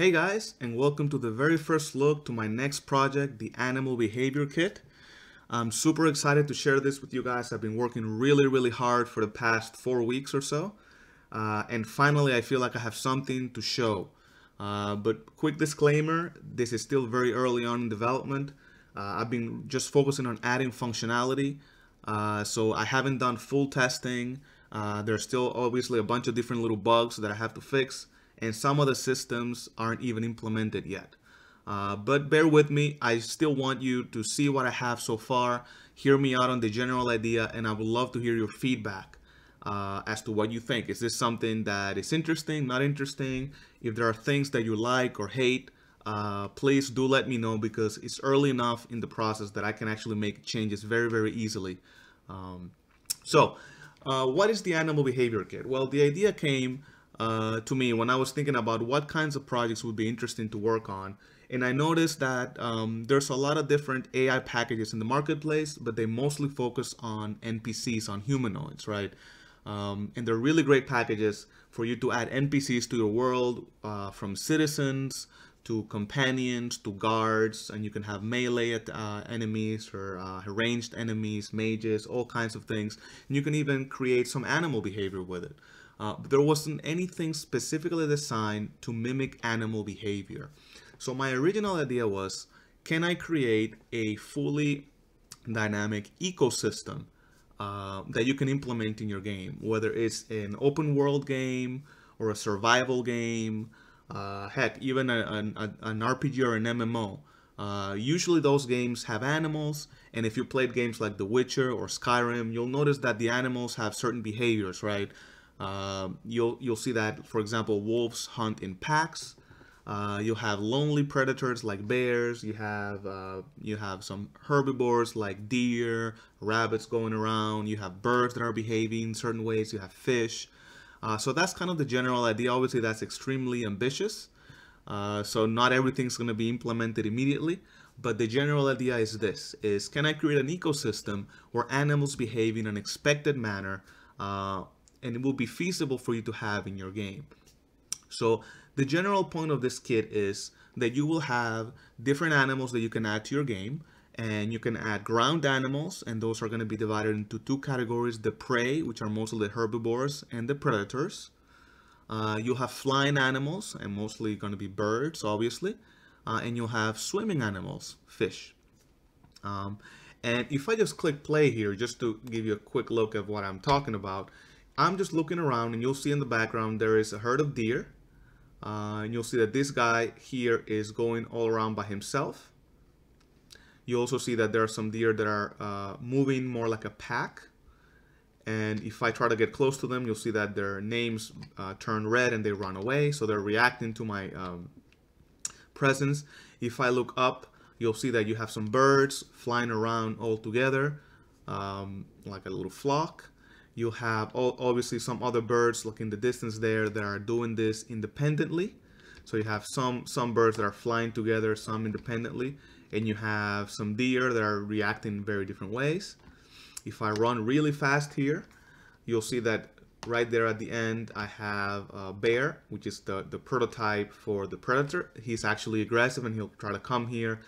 Hey guys, and welcome to the very first look to my next project, the Animal Behavior Kit. I'm super excited to share this with you guys. I've been working really hard for the past 4 weeks or so. And finally, I feel like I have something to show. But quick disclaimer, this is still very early on in development. I've been just focusing on adding functionality. So I haven't done full testing. There's still obviously a bunch of different little bugs that I have to fix, and some of the systems aren't even implemented yet. But bear with me, I still want you to see what I have so far, hear me out on the general idea, and I would love to hear your feedback as to what you think. Is this something that is interesting, not interesting? If there are things that you like or hate, please do let me know, because it's early enough in the process that I can actually make changes very easily. What is the Animal Behavior Kit? Well, the idea came to me when I was thinking about what kinds of projects would be interesting to work on. And I noticed that there's a lot of different AI packages in the marketplace, but they mostly focus on NPCs, on humanoids, right? And they're really great packages for you to add NPCs to your world, from citizens to companions to guards, and you can have melee enemies or ranged enemies, mages, all kinds of things. And you can even create some animal behavior with it. But there wasn't anything specifically designed to mimic animal behavior. So my original idea was, can I create a fully dynamic ecosystem that you can implement in your game, whether it's an open world game or a survival game, heck, even an RPG or an MMO. Usually those games have animals, and if you played games like The Witcher or Skyrim, you'll notice that the animals have certain behaviors, right? You'll see that, for example, wolves hunt in packs. You'll have lonely predators like bears. You have some herbivores like deer, rabbits going around. You have birds that are behaving certain ways. You have fish. So that's kind of the general idea. Obviously, that's extremely ambitious. So not everything's going to be implemented immediately. But the general idea is this: can I create an ecosystem where animals behave in an expected manner, and it will be feasible for you to have in your game? So the general point of this kit is that you will have different animals that you can add to your game, and you can add ground animals, and those are going to be divided into two categories: the prey, which are mostly the herbivores, and the predators. You'll have flying animals, and mostly going to be birds, obviously, and you'll have swimming animals, fish. And if I just click play here, just to give you a quick look at what I'm talking about, I'm just looking around, and you'll see in the background there is a herd of deer. And you'll see that this guy here is going all around by himself. You also see that there are some deer that are moving more like a pack. And if I try to get close to them, you'll see that their names turn red and they run away. So they're reacting to my presence. If I look up, you'll see that you have some birds flying around all together, like a little flock. You have obviously some other birds like in the distance there that are doing this independently. So you have some birds that are flying together, some independently, and you have some deer that are reacting in very different ways. If I run really fast here, you'll see that right there at the end I have a bear, which is the prototype for the predator. He's actually aggressive, and he'll try to come here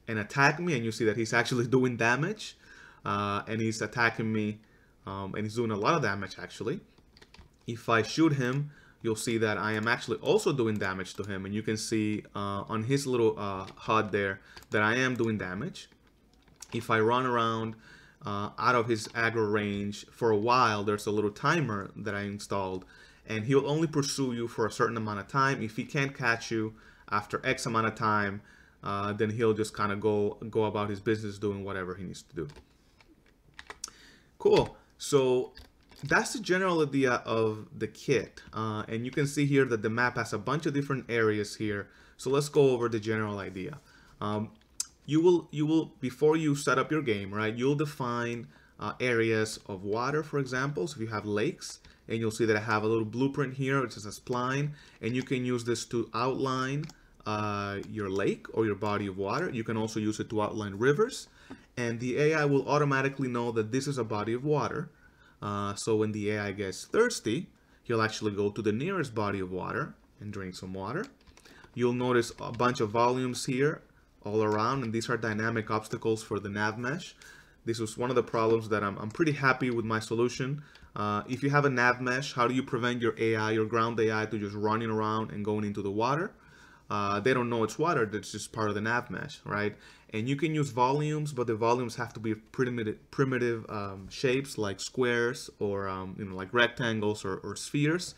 and attack me, and you see that he's actually doing damage, and he's attacking me. And he's doing a lot of damage, actually. If I shoot him, you'll see that I am actually also doing damage to him, and you can see on his little HUD there that I am doing damage. If I run around out of his aggro range for a while, there's a little timer that I installed, and he'll only pursue you for a certain amount of time. If he can't catch you after X amount of time, then he'll just kind of go about his business doing whatever he needs to do. Cool. So that's the general idea of the kit, and you can see here that the map has a bunch of different areas here. So let's go over the general idea. You will before you set up your game, right, you'll define areas of water, for example. So if you have lakes, and you'll see that I have a little blueprint here, which is a spline, and you can use this to outline your lake or your body of water. You can also use it to outline rivers, and the AI will automatically know that this is a body of water. So when the AI gets thirsty, he'll actually go to the nearest body of water and drink some water. You'll notice a bunch of volumes here all around, and these are dynamic obstacles for the Navmesh. This was one of the problems that I'm pretty happy with my solution. If you have a Navmesh, how do you prevent your AI, your ground AI, to just running around and going into the water? They don't know it's water, that's just part of the Navmesh, right? And you can use volumes, but the volumes have to be primitive shapes like squares or like rectangles or spheres.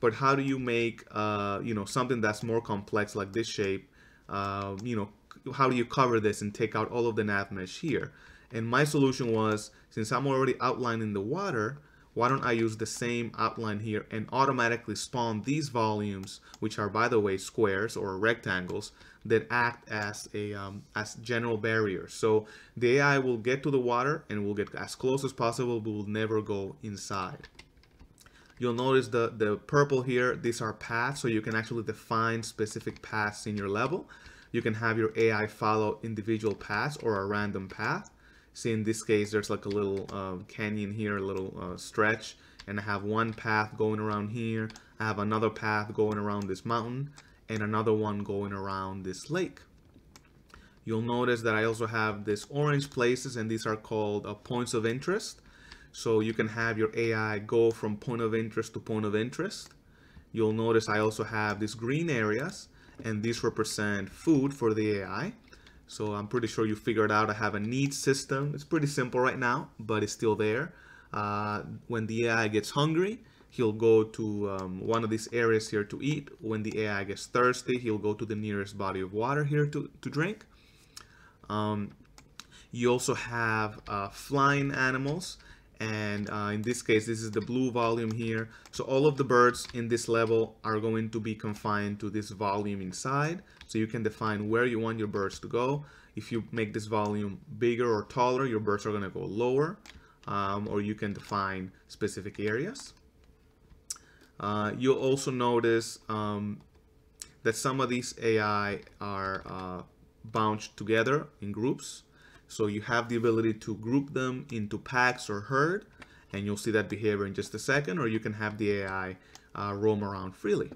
But how do you make something that's more complex like this shape? How do you cover this and take out all of the Navmesh here? And my solution was, since I'm already outlining the water, why don't I use the same outline here and automatically spawn these volumes, which are, by the way, squares or rectangles that act as general barriers. So the AI will get to the water and will get as close as possible, but will never go inside. You'll notice the purple here, these are paths, so you can actually define specific paths in your level. You can have your AI follow individual paths or a random path. See, in this case, there's like a little canyon here, a little stretch, and I have one path going around here. I have another path going around this mountain, and another one going around this lake. You'll notice that I also have this orange places, and these are called points of interest. So you can have your AI go from point of interest to point of interest. You'll notice I also have these green areas, and these represent food for the AI. So I'm pretty sure you figured out I have a needs system. It's pretty simple right now, but it's still there. When the AI gets hungry, he'll go to one of these areas here to eat. When the AI gets thirsty, he'll go to the nearest body of water here to drink. You also have flying animals. And in this case, this is the blue volume here. So all of the birds in this level are going to be confined to this volume inside. So you can define where you want your birds to go. If you make this volume bigger or taller, your birds are going to go lower. Or you can define specific areas. You'll also notice that some of these AI are bunched together in groups. So you have the ability to group them into packs or herd, and you'll see that behavior in just a second, or you can have the AI roam around freely.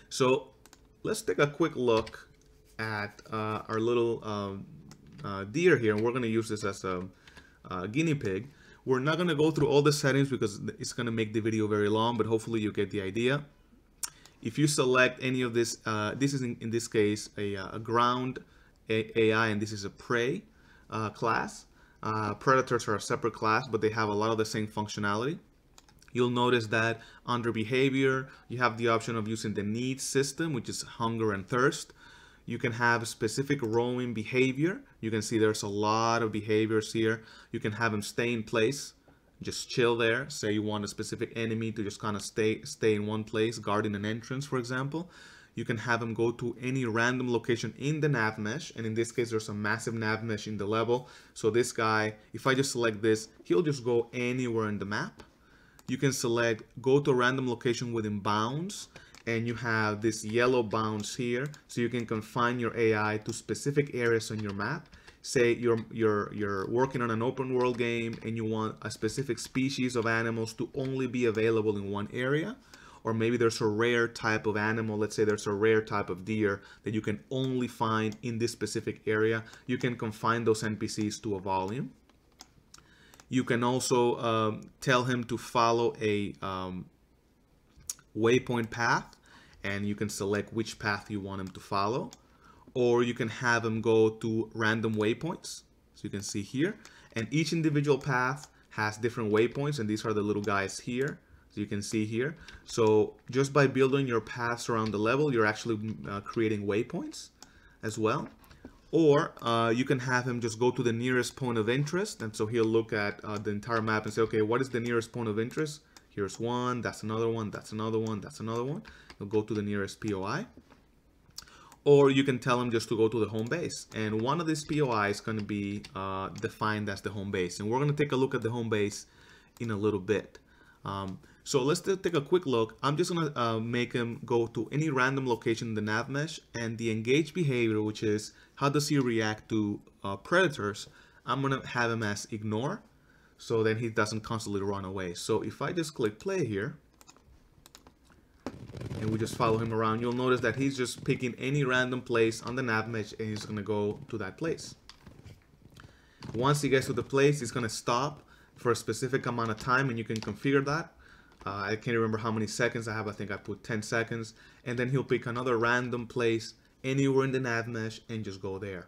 So let's take a quick look at our little deer here, and we're going to use this as a guinea pig. We're not going to go through all the settings because it's going to make the video very long, but hopefully you get the idea. If you select any of this, this is in this case a ground AI, and this is a prey class. Predators are a separate class, but they have a lot of the same functionality. You'll notice that under behavior, you have the option of using the needs system, which is hunger and thirst. You can have specific roaming behavior. You can see there's a lot of behaviors here. You can have them stay in place, just chill there. Say you want a specific enemy to just kind of stay in one place, guarding an entrance, for example. You can have them go to any random location in the Navmesh, and in this case there's a massive Navmesh in the level. So this guy, if I just select this, he'll just go anywhere in the map. You can select go to a random location within bounds, and you have this yellow bounds here, so you can confine your AI to specific areas on your map. Say you're working on an open world game and you want a specific species of animals to only be available in one area. Or maybe there's a rare type of animal, let's say there's a rare type of deer that you can only find in this specific area. You can confine those NPCs to a volume. You can also tell him to follow a waypoint path, and you can select which path you want him to follow. Or you can have him go to random waypoints. So you can see here, and each individual path has different waypoints, and these are the little guys here. So you can see here. So just by building your paths around the level, you're actually creating waypoints as well. Or you can have him just go to the nearest point of interest. And so he'll look at the entire map and say, okay, what is the nearest point of interest? Here's one, that's another one, that's another one, that's another one. He'll go to the nearest POI. Or you can tell him just to go to the home base. And one of these POI is going to be defined as the home base. And we're going to take a look at the home base in a little bit. So let's take a quick look. I'm just going to make him go to any random location in the Navmesh, and the engage behavior, which is how does he react to predators, I'm going to have him as ignore, so then he doesn't constantly run away. So if I just click play here, and we just follow him around, you'll notice that he's just picking any random place on the Navmesh and he's going to go to that place. Once he gets to the place, he's going to stop for a specific amount of time, and you can configure that. I can't remember how many seconds I have. I think I put 10 seconds. And then he'll pick another random place anywhere in the Navmesh and just go there.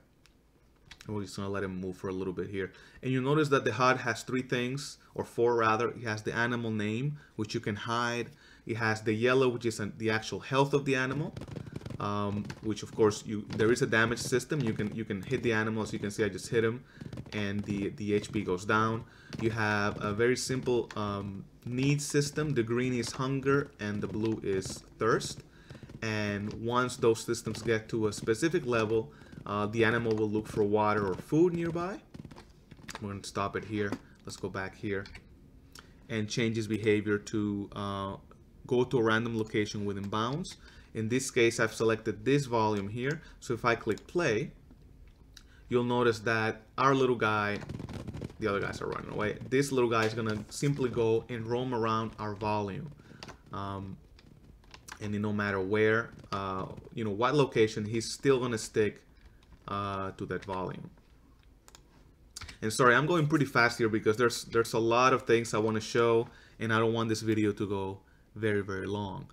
And we're just going to let him move for a little bit here. And you notice that the HUD has three things, or four rather. It has the animal name, which you can hide. It has the yellow, which is the actual health of the animal. Which of course there is a damage system. You can hit the animal. As you can see, I just hit him and the HP goes down. You have a very simple need system. The green is hunger and the blue is thirst, and once those systems get to a specific level, the animal will look for water or food nearby. We're going to stop it here. Let's go back here and change his behavior to go to a random location within bounds. In this case, I've selected this volume here. So if I click play, you'll notice that our little guy, the other guys are running away. This little guy is going to simply go and roam around our volume. And no matter where, what location, he's still going to stick to that volume. And sorry, I'm going pretty fast here because there's a lot of things I want to show, and I don't want this video to go very, very long.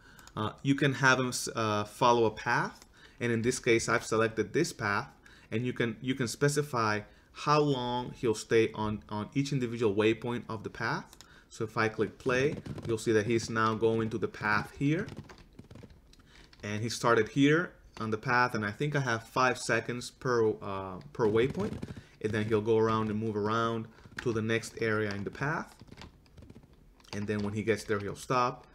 You can have him follow a path, and in this case I've selected this path, and you can specify how long he'll stay on each individual waypoint of the path. So if I click play, you'll see that he's now going to the path here, and he started here on the path, and I think I have 5 seconds per waypoint, and then he'll go around and move around to the next area in the path, and then when he gets there he'll stop.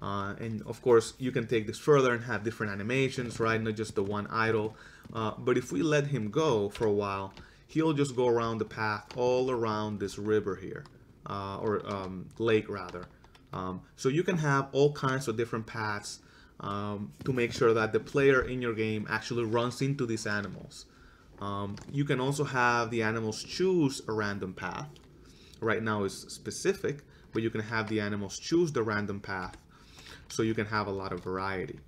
And of course you can take this further and have different animations, right? Not just the one idle. But if we let him go for a while, he'll just go around the path all around this river here, or lake rather. So you can have all kinds of different paths to make sure that the player in your game actually runs into these animals. You can also have the animals choose a random path. Right now it's specific, but you can have the animals choose the random path, so you can have a lot of variety.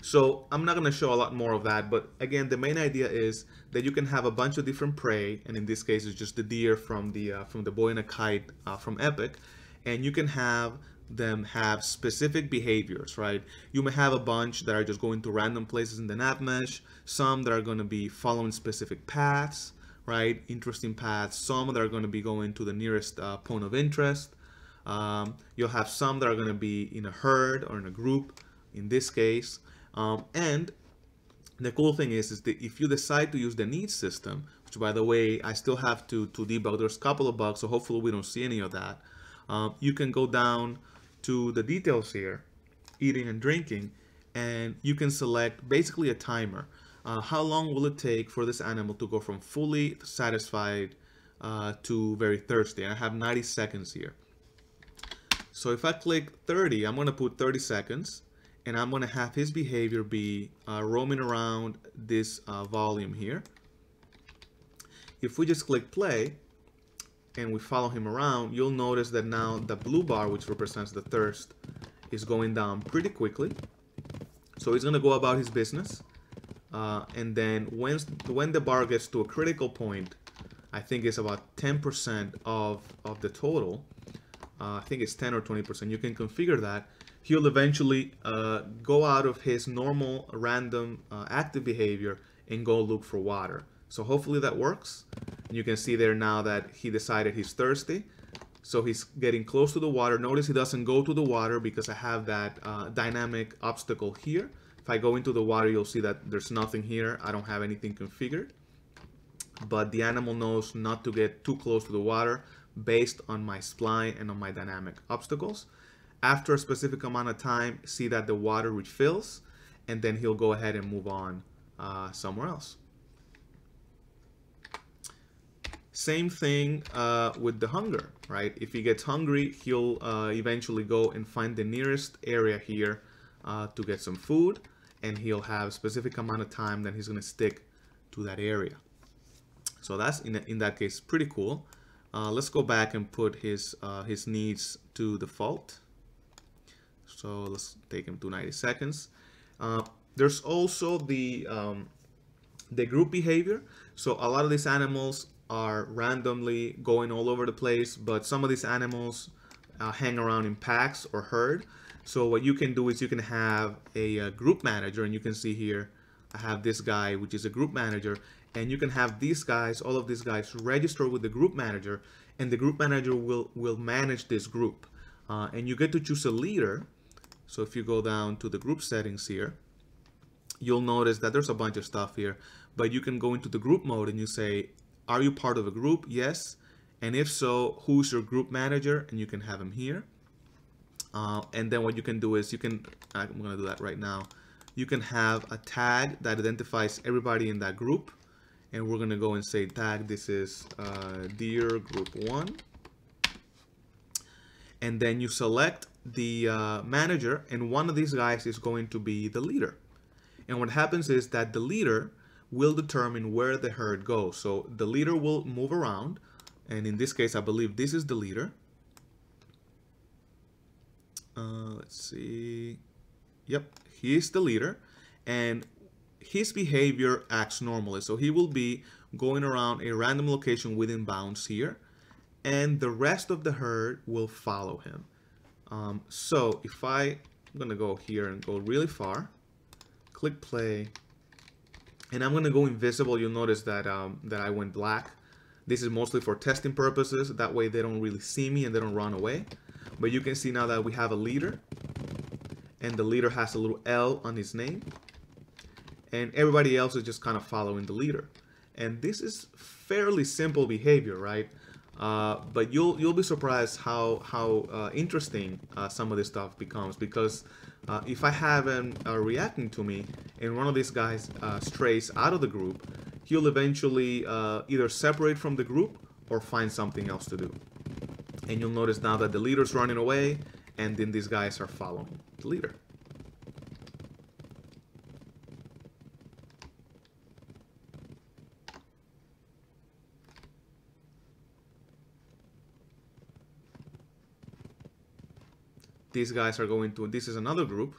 So I'm not going to show a lot more of that, but again, the main idea is that you can have a bunch of different prey, and in this case it's just the deer from the Boy in a Kite from Epic, and you can have them have specific behaviors, right? You may have a bunch that are just going to random places in the Navmesh, some that are going to be following specific paths, right? Interesting paths, some that are going to be going to the nearest point of interest. You'll have some that are going to be in a herd or in a group in this case, and the cool thing is that if you decide to use the need system, which by the way I still have to debug, there's a couple of bugs, so hopefully we don't see any of that. You can go down to the details here, eating and drinking, and you can select basically a timer. How long will it take for this animal to go from fully satisfied to very thirsty? And I have 90 seconds here. So if I click 30, I'm going to put 30 seconds, and I'm going to have his behavior be roaming around this volume here. If we just click play and we follow him around, you'll notice that now the blue bar, which represents the thirst, is going down pretty quickly. So he's going to go about his business, and then when the bar gets to a critical point, I think it's about 10% of the total. I think it's 10 or 20%. You can configure that. He'll eventually go out of his normal random active behavior and go look for water. So hopefully that works. You can see there now that he decided he's thirsty. So he's getting close to the water. Notice he doesn't go to the water because I have that dynamic obstacle here. If I go into the water, you'll see that there's nothing here. I don't have anything configured. But the animal knows not to get too close to the water based on my spline and on my dynamic obstacles. After a specific amount of time, see that the water refills, and then he'll go ahead and move on somewhere else. Same thing with the hunger, right? If he gets hungry, he'll eventually go and find the nearest area here to get some food, and he'll have a specific amount of time that he's going to stick to that area. So that's in that case pretty cool. Let's go back and put his needs to default. So let's take him to 90 seconds. There's also the group behavior. So a lot of these animals are randomly going all over the place, but some of these animals hang around in packs or herd. So what you can do is you can have a group manager, and you can see here I have this guy, which is a group manager, and you can have these guys, all of these guys, register with the group manager, and the group manager will manage this group. And you get to choose a leader. So if you go down to the group settings here, you'll notice that there's a bunch of stuff here, but you can go into the group mode and you say, are you part of a group? Yes. And if so, who's your group manager? And you can have him here. And then what you can do is you can, I'm going to do that right now. You can have a tag that identifies everybody in that group. And we're going to go and say tag, this is deer group 1. And then you select the manager, and one of these guys is going to be the leader. And what happens is that the leader will determine where the herd goes. So the leader will move around, and in this case I believe this is the leader. Let's see. Yep, he is the leader, and his behavior acts normally. So he will be going around a random location within bounds here, and the rest of the herd will follow him. So if I'm gonna go here and go really far, click play, and I'm gonna go invisible. You'll notice that that I went black. This is mostly for testing purposes. That way they don't really see me and they don't run away. But you can see now that we have a leader, and the leader has a little L on his name, and everybody else is just kind of following the leader. And this is fairly simple behavior, right? But you'll be surprised how interesting some of this stuff becomes, because if I have him reacting to me and one of these guys strays out of the group, he'll eventually either separate from the group or find something else to do. And you'll notice now that the leader's running away, and then these guys are following the leader. These guys are going to, this is another group.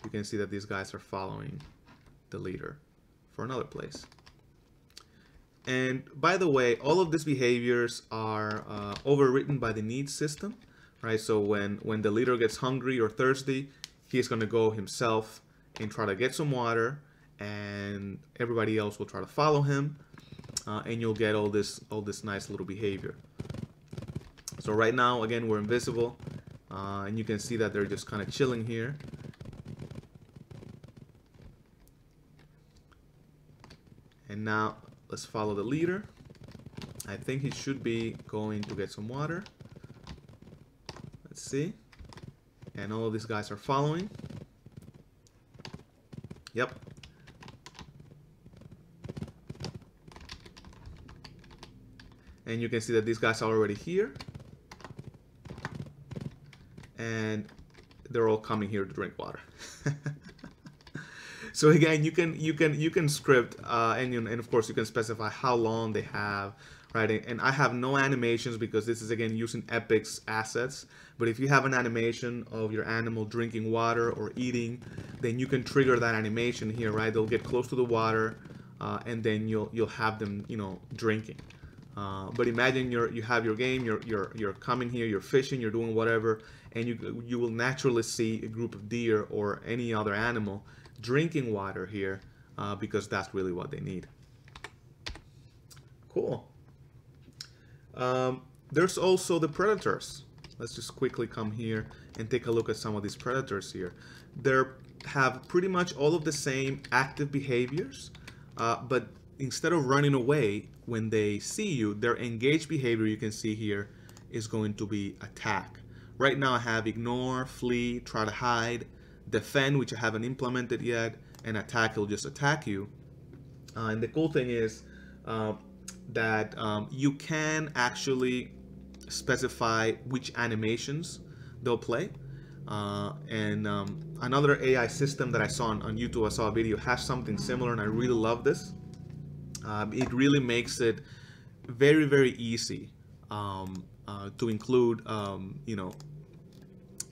You can see that these guys are following the leader for another place. And by the way, all of these behaviors are overwritten by the needs system, right? So when the leader gets hungry or thirsty, he's going to go himself and try to get some water, and everybody else will try to follow him, and you'll get all this nice little behavior. So right now, again, we're invisible. And you can see that they're just kind of chilling here. And now let's follow the leader. I think he should be going to get some water. Let's see. And all of these guys are following. Yep. And you can see that these guys are already here. And they're all coming here to drink water. So again, you can script and of course you can specify how long they have, right? And I have no animations because this is again using Epic's assets. But if you have an animation of your animal drinking water or eating, then you can trigger that animation here, right? They'll get close to the water, and then you'll have them, you know, drinking. But imagine you have your game, you're coming here, you're fishing, you're doing whatever, and you will naturally see a group of deer or any other animal drinking water here, because that's really what they need. Cool. There's also the predators. Let's just quickly come here and take a look at some of these predators here. They have pretty much all of the same active behaviors, but instead of running away when they see you, their engaged behavior, you can see here, is going to be attack. Right now I have ignore, flee, try to hide, defend, which I haven't implemented yet, and attack will just attack you. And the cool thing is that you can actually specify which animations they'll play. Another AI system that I saw on YouTube, I saw a video, has something similar, and I really love this. It really makes it very, very easy to include, you know,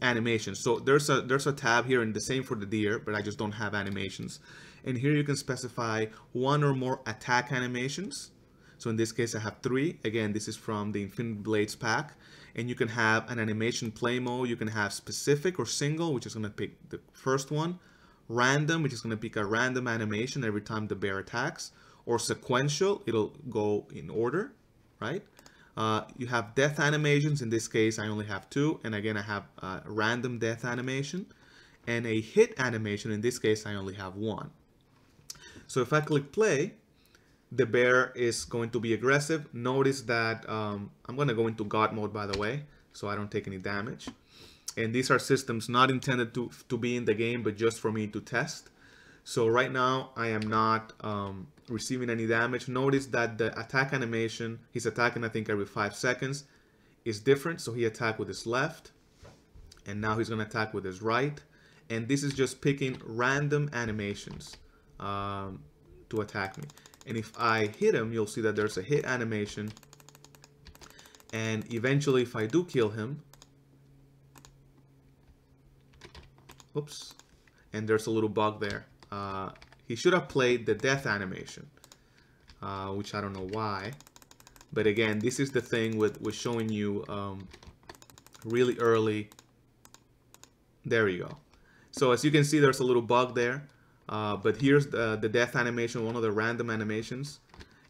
animations. So there's a tab here, and the same for the deer, but I just don't have animations. And here you can specify one or more attack animations. So in this case, I have 3. Again, this is from the Infinite Blades pack. And you can have an animation play mode. You can have specific or single, which is going to pick the first one. Random, which is going to pick a random animation every time the bear attacks. Or sequential, it'll go in order, right? You have death animations. In this case, I only have 2. And again, I have a random death animation. And a hit animation. In this case, I only have 1. So if I click play, the bear is going to be aggressive. Notice that I'm going to go into God mode, by the way, so I don't take any damage. And these are systems not intended to be in the game, but just for me to test. So right now, I am not receiving any damage. Notice that the attack animation, he's attacking, I think, every 5 seconds, is different. So he attacked with his left, and now he's going to attack with his right. And this is just picking random animations to attack me. And if I hit him, you'll see that there's a hit animation. And eventually, if I do kill him, oops, and there's a little bug there. He should have played the death animation, which I don't know why. But again, this is the thing with showing you really early. There you go. So as you can see, there's a little bug there. But here's the death animation, one of the random animations.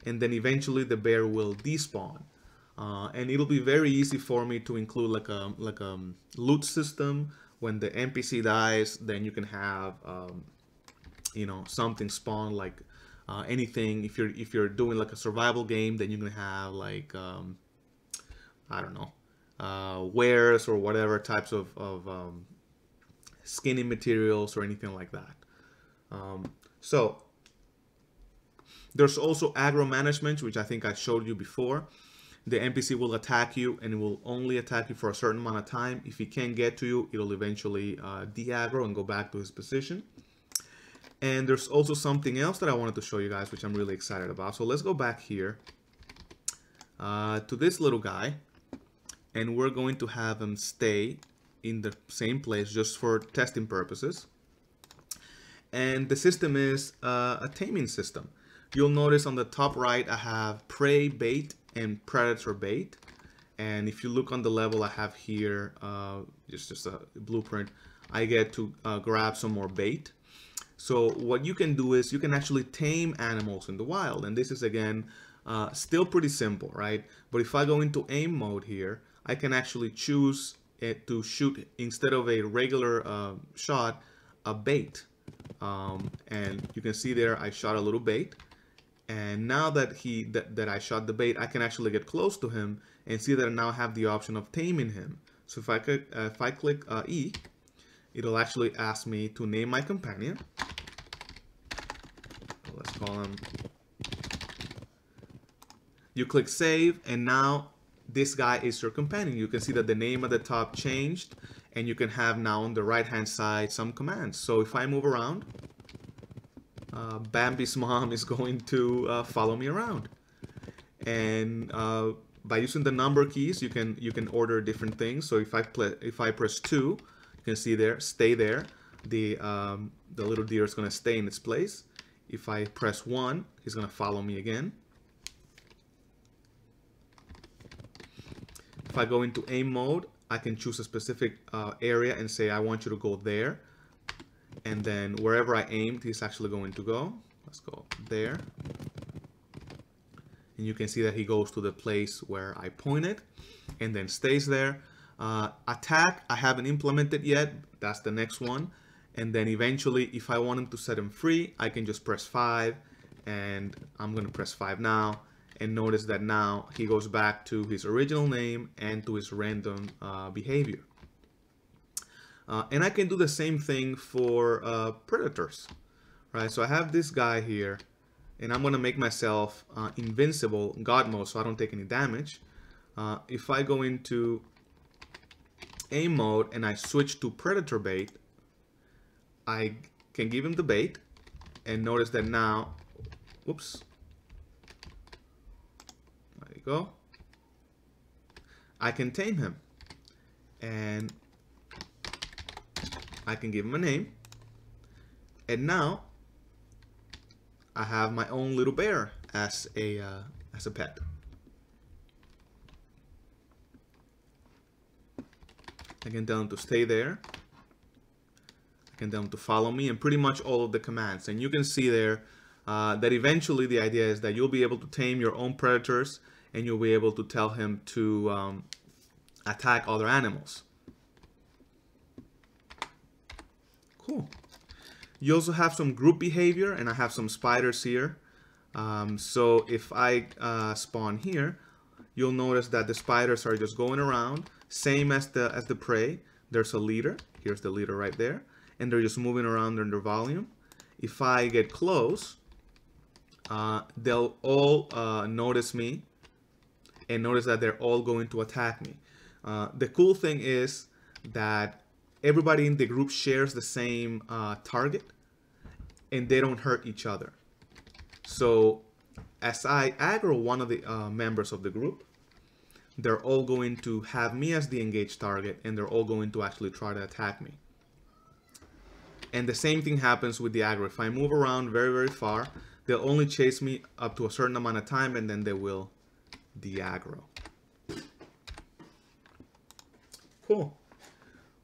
And then eventually the bear will despawn. And it'll be very easy for me to include like a loot system. When the NPC dies, then you can have you know, something spawn, like anything. If you're doing like a survival game, then you can have like I don't know, wares or whatever types of skinning materials or anything like that. So there's also Agro Management, which I think I showed you before. The NPC will attack you, and it will only attack you for a certain amount of time. If he can't get to you, it'll eventually de-aggro and go back to his position. And there's also something else that I wanted to show you guys, which I'm really excited about. So let's go back here to this little guy, and we're going to have him stay in the same place just for testing purposes. And the system is a taming system. You'll notice on the top right, I have prey bait and predator bait. And if you look on the level I have here, just a blueprint, I get to grab some more bait. So what you can do is you can actually tame animals in the wild. And this is, again, still pretty simple, right? But if I go into aim mode here, I can actually choose it to shoot, instead of a regular shot, a bait. And you can see there, I shot a little bait. And now that that I shot the bait, I can actually get close to him and see that I now have the option of taming him. So if I click E, it'll actually ask me to name my companion. Let's call him. You click save, and now this guy is your companion. You can see that the name at the top changed, and you can have now on the right hand side some commands. So if I move around, Bambi's mom is going to follow me around. And by using the number keys, you can order different things. So if I press 2, you can see there, stay there. The little deer is going to stay in its place. If I press 1, he's going to follow me again. If I go into aim mode, I can choose a specific area and say I want you to go there. And then wherever I aimed, he's actually going to go. Let's go there. And you can see that he goes to the place where I pointed and then stays there. Attack, I haven't implemented yet. That's the next one. And then eventually, if I wanted to set him free, I can just press 5. And I'm going to press 5 now. And notice that now he goes back to his original name and to his random behavior. And I can do the same thing for predators, right? So I have this guy here, and I'm going to make myself invincible in God mode so I don't take any damage. If I go into aim mode and I switch to predator bait, I can give him the bait, and notice that now, whoops, there you go, I can tame him. And I can give him a name. And now I have my own little bear as a pet. I can tell him to stay there. I can tell him to follow me, and pretty much all of the commands. And you can see there that eventually the idea is that you'll be able to tame your own predators, and you'll be able to tell him to attack other animals. Cool. You also have some group behavior, and I have some spiders here. So if I spawn here, you'll notice that the spiders are just going around, same as the prey. There's a leader. Here's the leader right there, and they're just moving around in their volume. If I get close, they'll all notice me and notice that they're all going to attack me. The cool thing is that everybody in the group shares the same target, and they don't hurt each other. So as I aggro one of the members of the group, they're all going to have me as the engaged target, and they're all going to actually try to attack me. And the same thing happens with the aggro. If I move around very, very far, they'll only chase me up to a certain amount of time, and then they will de-aggro. Cool.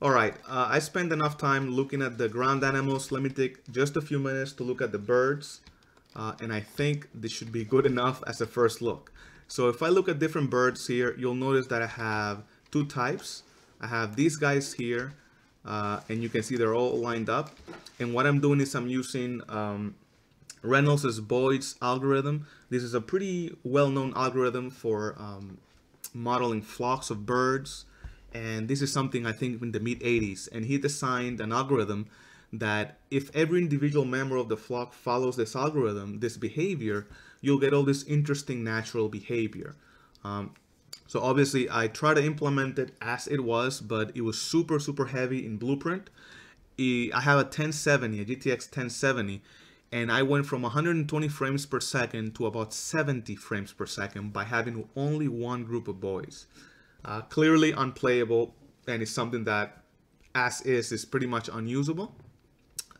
All right, I spent enough time looking at the ground animals. Let me take just a few minutes to look at the birds. And I think this should be good enough as a first look. So if I look at different birds here, you'll notice that I have two types. I have these guys here, and you can see they're all lined up. And what I'm doing is I'm using Reynolds' BOIDs algorithm. This is a pretty well-known algorithm for modeling flocks of birds. And this is something I think in the mid-80s. And he designed an algorithm that if every individual member of the flock follows this algorithm, this behavior, you'll get all this interesting natural behavior. So obviously I tried to implement it as it was, but it was super, super heavy in blueprint. I have a 1070, a GTX 1070, and I went from 120 frames per second to about 70 frames per second by having only one group of boys. Clearly unplayable, and it's something that as is pretty much unusable.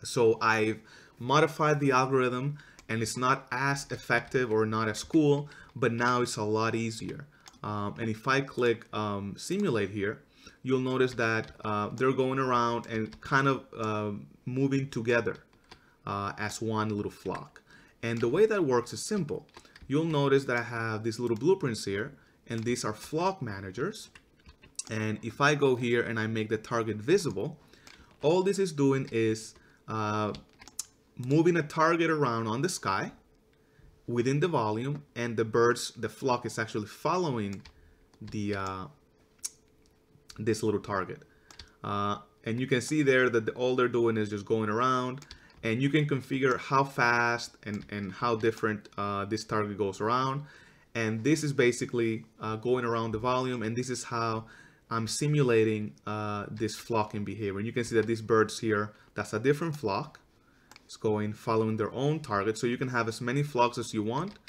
So I've modified the algorithm, and it's not as effective or not as cool, but now it's a lot easier. And if I click simulate here, you'll notice that they're going around and kind of moving together as one little flock. And the way that works is simple. You'll notice that I have these little blueprints here, and these are flock managers. And if I go here and I make the target visible, all this is doing is moving a target around on the sky within the volume, and the birds, the flock is actually following the this little target. And you can see there that all they're doing is just going around, and you can configure how fast and how different this target goes around. And this is basically going around the volume, and this is how I'm simulating this flocking behavior. And you can see that these birds here, that's a different flock. It's going following their own target. So you can have as many flocks as you want,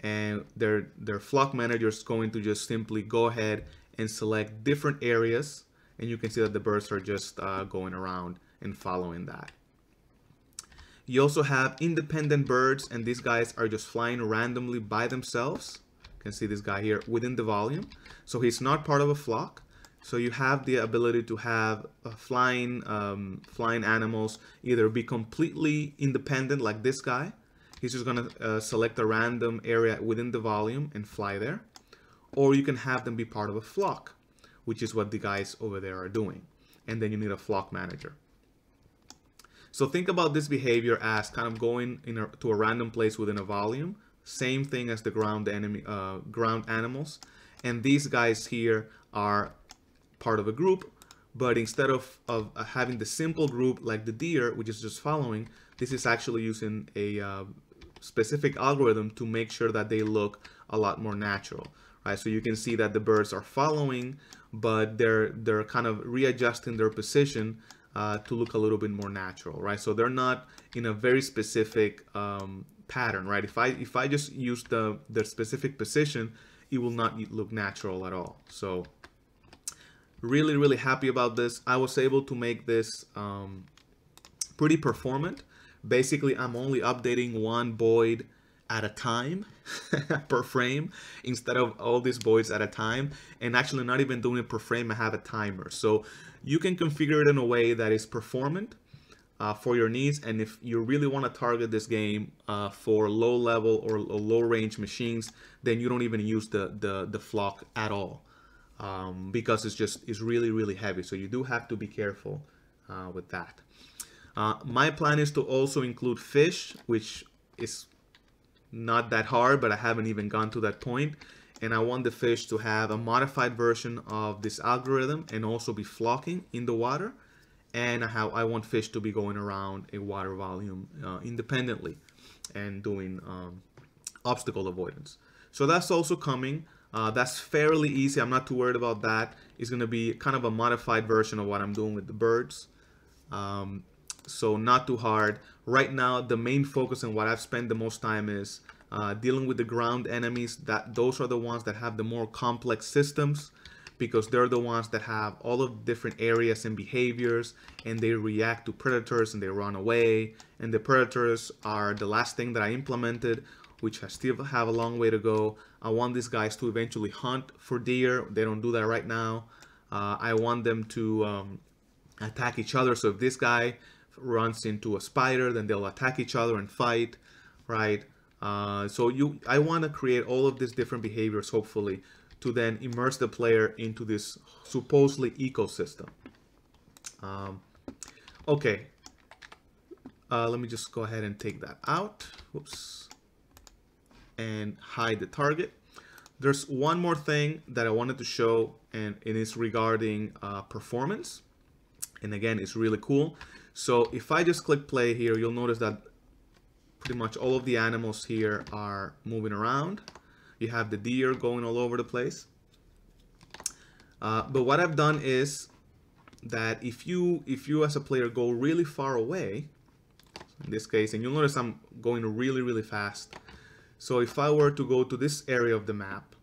and their flock manager is going to just simply go ahead and select different areas, and you can see that the birds are just going around and following that. You also have independent birds, and these guys are just flying randomly by themselves. You can see this guy here within the volume. So he's not part of a flock. So you have the ability to have flying animals either be completely independent, like this guy. He's just going to select a random area within the volume and fly there. Or you can have them be part of a flock, which is what the guys over there are doing. And then you need a flock manager. So think about this behavior as kind of going to a random place within a volume. Same thing as the ground animals. And these guys here are part of a group, but instead of having the simple group like the deer, which is just following, this is actually using a specific algorithm to make sure that they look a lot more natural, right? So you can see that the birds are following, but they're kind of readjusting their position to look a little bit more natural, right? So they're not in a very specific pattern, right? If I just use their specific position, it will not look natural at all. So Really happy about this. I was able to make this pretty performant. Basically, I'm only updating one BOID at a time per frame instead of all these BOIDs at a time, and actually not even doing it per frame. I have a timer, so you can configure it in a way that is performant for your needs. And if you really want to target this game for low level or low range machines, then you don't even use the flock at all, because it's really heavy. So you do have to be careful with that. My plan is to also include fish, which is not that hard, but I haven't even gone to that point. And I want the fish to have a modified version of this algorithm and also be flocking in the water. And I want fish to be going around a water volume independently and doing obstacle avoidance. So that's also coming. That's fairly easy. I'm not too worried about that. It's going to be kind of a modified version of what I'm doing with the birds. So not too hard. Right now, the main focus and what I've spent the most time is dealing with the ground enemies. Those are the ones that have the more complex systems, because they're the ones that have all of the different areas and behaviors, and they react to predators and they run away. And the predators are the last thing that I implemented, which I still have a long way to go. I want these guys to eventually hunt for deer. They don't do that right now. I want them to attack each other. So if this guy runs into a spider, then they'll attack each other and fight, right? I want to create all of these different behaviors, hopefully, to then immerse the player into this supposedly ecosystem. Okay, let me just go ahead and take that out. Whoops. And hide the target. There's one more thing that I wanted to show, and it is regarding performance. And again, it's really cool. So if I just click play here, you'll notice that pretty much all of the animals here are moving around. You have the deer going all over the place. But what I've done is that if you as a player go really far away, in this case, and you'll notice I'm going really fast. So if I were to go to this area of the map,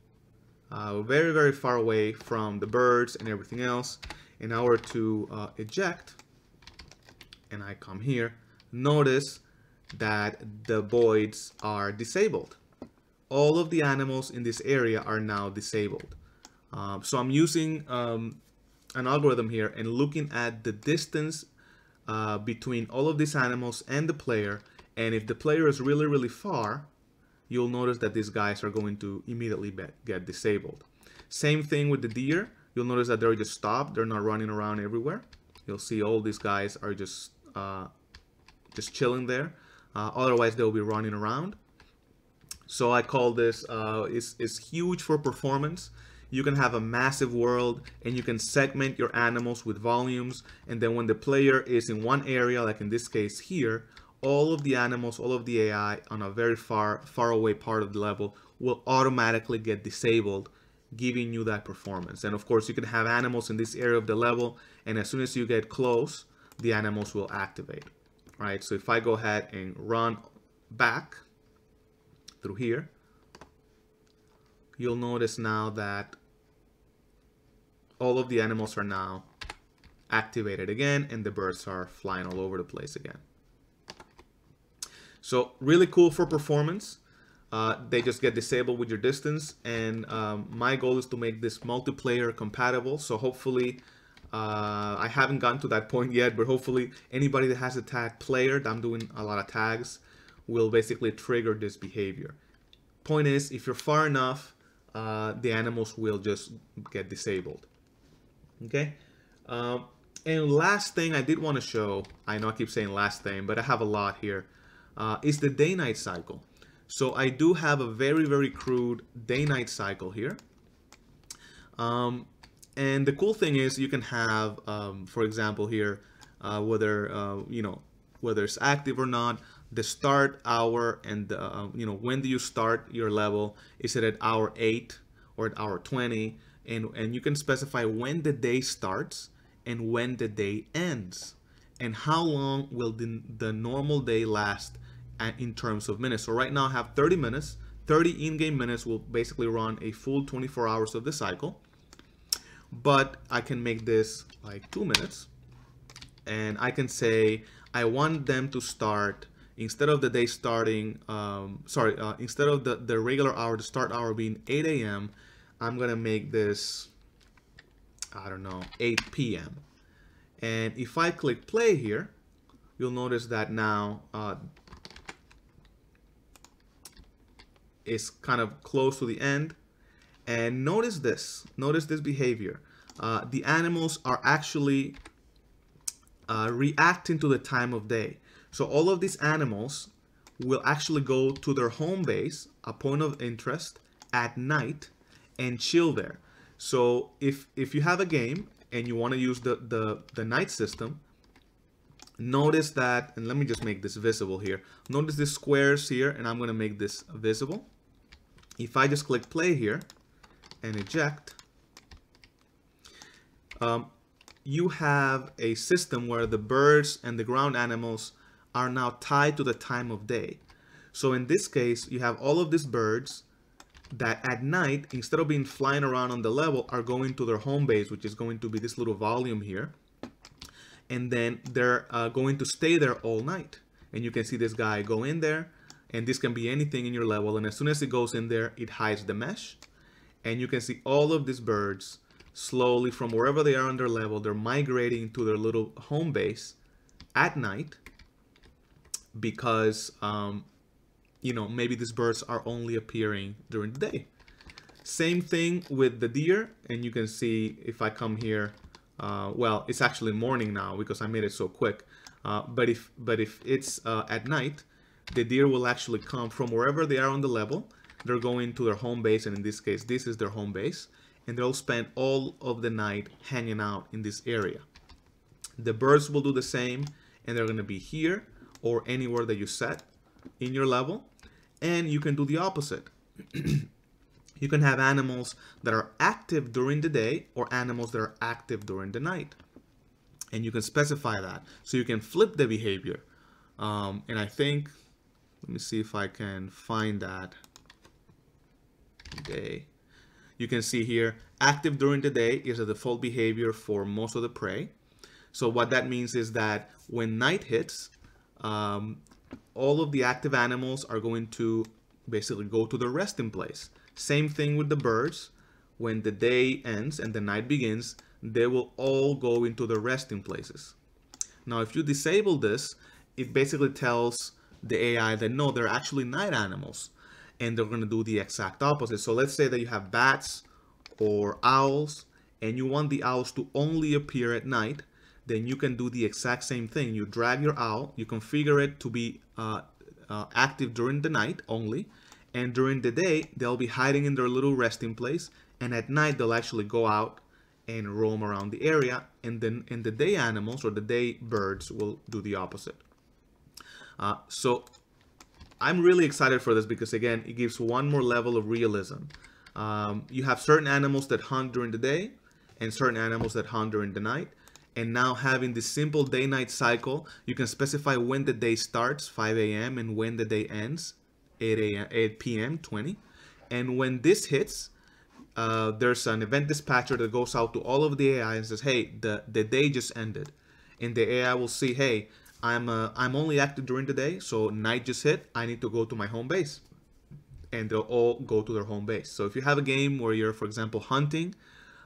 very far away from the birds and everything else, and I were to eject, and I come here, notice that the BOIDs are disabled. All of the animals in this area are now disabled. So I'm using an algorithm here and looking at the distance between all of these animals and the player. And if the player is really far, you'll notice that these guys are going to immediately get disabled. Same thing with the deer. You'll notice that they're just stopped. They're not running around everywhere. You'll see all these guys are just chilling there. Otherwise, they'll be running around. So I call this, it's huge for performance. You can have a massive world and you can segment your animals with volumes. And then when the player is in one area, like in this case here, all of the animals, all of the AI on a very far away part of the level will automatically get disabled, giving you that performance. And of course, you can have animals in this area of the level, and as soon as you get close, the animals will activate, right? So if I go ahead and run back through here, you'll notice now that all of the animals are now activated again, and the birds are flying all over the place again. So really cool for performance. They just get disabled with your distance, and my goal is to make this multiplayer compatible. So hopefully, I haven't gotten to that point yet, but hopefully anybody that has a tag player, I'm doing a lot of tags, will basically trigger this behavior. Point is, if you're far enough, the animals will just get disabled. Okay. And last thing I did want to show, I know I keep saying last thing, but I have a lot here, is the day-night cycle. So I do have a very crude day-night cycle here. And the cool thing is you can have, for example here, whether, whether it's active or not, the start hour and, when do you start your level? Is it at hour 8 or at hour 20? And you can specify when the day starts and when the day ends, and how long will the normal day last in terms of minutes. So right now I have 30 minutes. 30 in-game minutes will basically run a full 24 hours of the cycle. but I can make this like 2 minutes, and I can say I want them to start, instead of the day starting, instead of the regular hour, the start hour being 8 a.m., I'm gonna make this, I don't know, 8 p.m. And if I click play here, you'll notice that now it's kind of close to the end. And notice this behavior. The animals are actually reacting to the time of day. So all of these animals will actually go to their home base, a point of interest, at night and chill there. So if you have a game and you want to use the night system, notice that, and let me just make this visible here. Notice the squares here, and I'm going to make this visible. If I just click play here and eject, you have a system where the birds and the ground animals are now tied to the time of day. So in this case, you have all of these birds that at night, instead of being flying around on the level, are going to their home base, which is going to be this little volume here. And then they're going to stay there all night. And you can see this guy go in there, and this can be anything in your level. And as soon as it goes in there, it hides the mesh. And you can see all of these birds slowly, from wherever they are on their level, they're migrating to their little home base at night, because you know, maybe these birds are only appearing during the day. Same thing with the deer, and you can see if I come here, well, it's actually morning now because I made it so quick. But if it's at night, the deer will actually come from wherever they are on the level. They're going to their home base, and in this case, this is their home base, and they'll spend all of the night hanging out in this area. The birds will do the same, and they're going to be here or anywhere that you set in your level. And you can do the opposite. You can have animals that are active during the day or animals that are active during the night. And you can specify that. So you can flip the behavior. And I think, let me see if I can find that. Day. You can see here, active during the day is a default behavior for most of the prey. So what that means is that when night hits, all of the active animals are going to basically go to their resting place. Same thing with the birds. When the day ends and the night begins, they will all go into their resting places. Now, if you disable this, it basically tells the AI that no, they're actually night animals, and they're going to do the exact opposite. So let's say that you have bats or owls, and you want the owls to only appear at night. Then you can do the exact same thing. You drag your owl, you configure it to be active during the night only, and during the day they'll be hiding in their little resting place, and at night they'll actually go out and roam around the area, and then the day animals or the day birds will do the opposite. So I'm really excited for this because, again, it gives one more level of realism. You have certain animals that hunt during the day and certain animals that hunt during the night. And now having this simple day-night cycle, you can specify when the day starts, 5 a.m., and when the day ends, 8 p.m., 20. And when this hits, there's an event dispatcher that goes out to all of the AI and says, hey, the day just ended. And the AI will see, hey, I'm only active during the day, so night just hit, I need to go to my home base. And they'll all go to their home base. So if you have a game where you're, for example, hunting,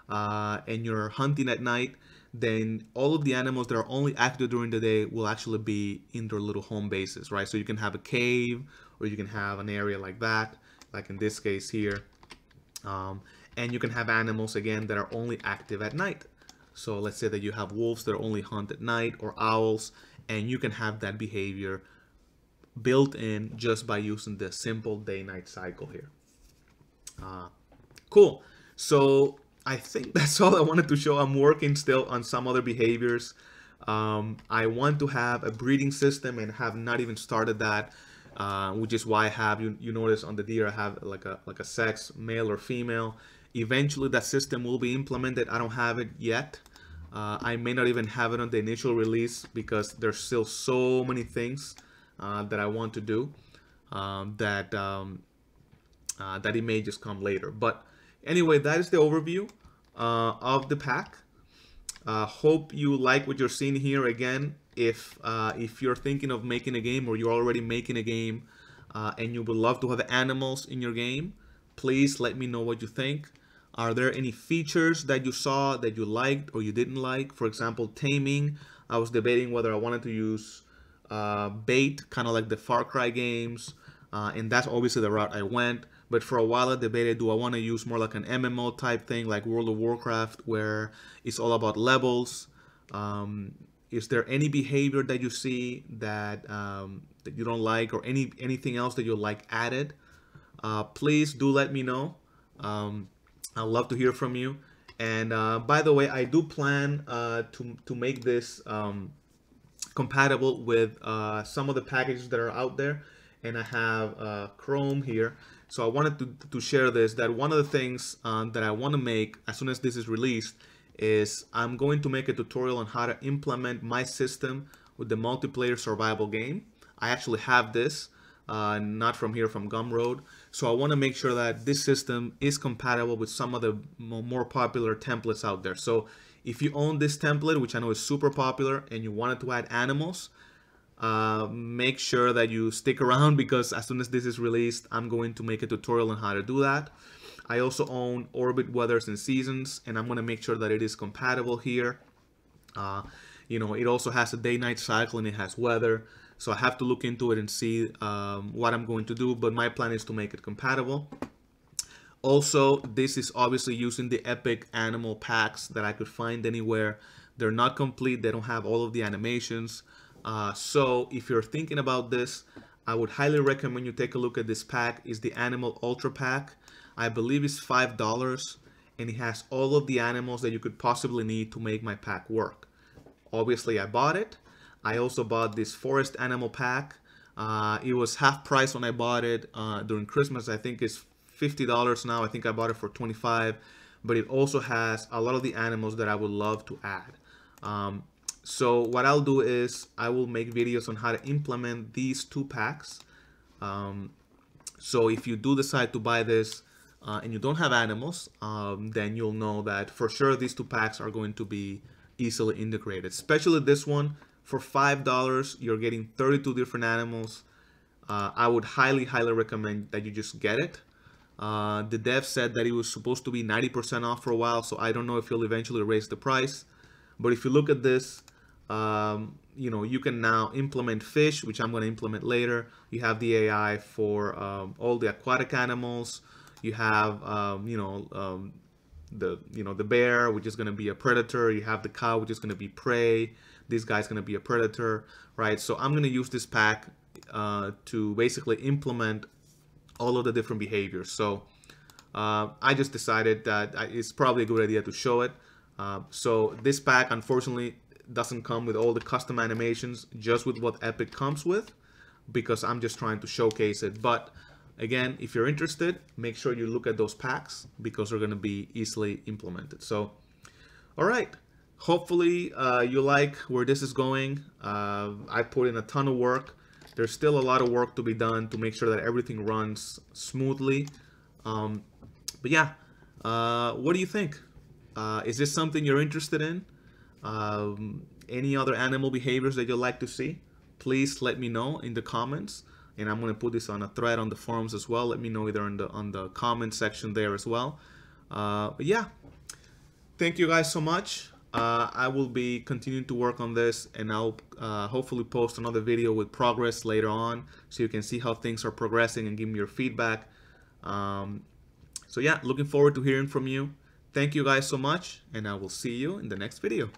and you're hunting at night, then all of the animals that are only active during the day will actually be in their little home bases, right? So you can have a cave, or you can have an area like that, like in this case here. And you can have animals, again, that are only active at night. So let's say that you have wolves that only hunt at night, or owls, and you can have that behavior built in just by using the simple day-night cycle here. Cool. So I think that's all I wanted to show. I'm working still on some other behaviors. I want to have a breeding system and have not even started that, which is why I have, you notice on the deer, I have like a sex, male or female. Eventually that system will be implemented. I don't have it yet. I may not even have it on the initial release because there's still so many things that I want to do that it may just come later. But anyway, that is the overview. of the pack. Hope you like what you're seeing here. Again, if you're thinking of making a game, or you're already making a game, and you would love to have animals in your game, please let me know what you think. Are there any features that you saw that you liked or you didn't like? For example, taming. I was debating whether I wanted to use bait, kind of like the Far Cry games, and that's obviously the route I went. But for a while I debated, do I want to use more like an MMO type thing, like World of Warcraft, where it's all about levels? Is there any behavior that you see that that you don't like, or anything else that you like added? Please do let me know. I'd love to hear from you. And by the way, I do plan to make this compatible with some of the packages that are out there. And I have Chrome here. So I wanted to share this, that one of the things that I want to make as soon as this is released is I'm going to make a tutorial on how to implement my system with the multiplayer survival game. I actually have this, not from here, from Gumroad. So I want to make sure that this system is compatible with some of the more popular templates out there. So if you own this template, which I know is super popular, and you wanted to add animals, make sure that you stick around, because as soon as this is released, I'm going to make a tutorial on how to do that. I also own Orbit Weathers and Seasons, and I'm going to make sure that it is compatible here. You know, it also has a day-night cycle and it has weather. So I have to look into it and see what I'm going to do, but my plan is to make it compatible. Also, this is obviously using the epic animal packs that I could find anywhere. They're not complete, they don't have all of the animations. So if you're thinking about this, I would highly recommend you take a look at this pack. It's the Animal Ultra Pack. I believe it's $5, and it has all of the animals that you could possibly need to make my pack work. Obviously, I bought it. I also bought this Forest Animal Pack. It was half price when I bought it during Christmas. I think it's $50 now. I think I bought it for $25, but it also has a lot of the animals that I would love to add. So what I'll do is I will make videos on how to implement these two packs. So if you do decide to buy this and you don't have animals, then you'll know that for sure these two packs are going to be easily integrated. Especially this one, for $5, you're getting 32 different animals. I would highly recommend that you just get it. The dev said that it was supposed to be 90% off for a while, so I don't know if he'll eventually raise the price. But if you look at this, you know, you can now implement fish, which I'm going to implement later. You have the AI for all the aquatic animals. You have, the bear, which is going to be a predator. You have the cow, which is going to be prey. This guy's going to be a predator, right? So I'm going to use this pack to basically implement all of the different behaviors. So I just decided that it's probably a good idea to show it. So this pack, unfortunately, doesn't come with all the custom animations, just with what Epic comes with, because I'm just trying to showcase it. But again, if you're interested, make sure you look at those packs, because they're going to be easily implemented. So, all right. Hopefully you like where this is going. I put in a ton of work. There's still a lot of work to be done to make sure that everything runs smoothly. But yeah, what do you think? Is this something you're interested in? Any other animal behaviors that you'd like to see? Please let me know in the comments, and I'm going to put this on a thread on the forums as well. Let me know either on the comment section there as well. But yeah, thank you guys so much. I will be continuing to work on this, and I'll hopefully post another video with progress later on, so you can see how things are progressing and give me your feedback. So yeah, looking forward to hearing from you. Thank you guys so much, and I will see you in the next video.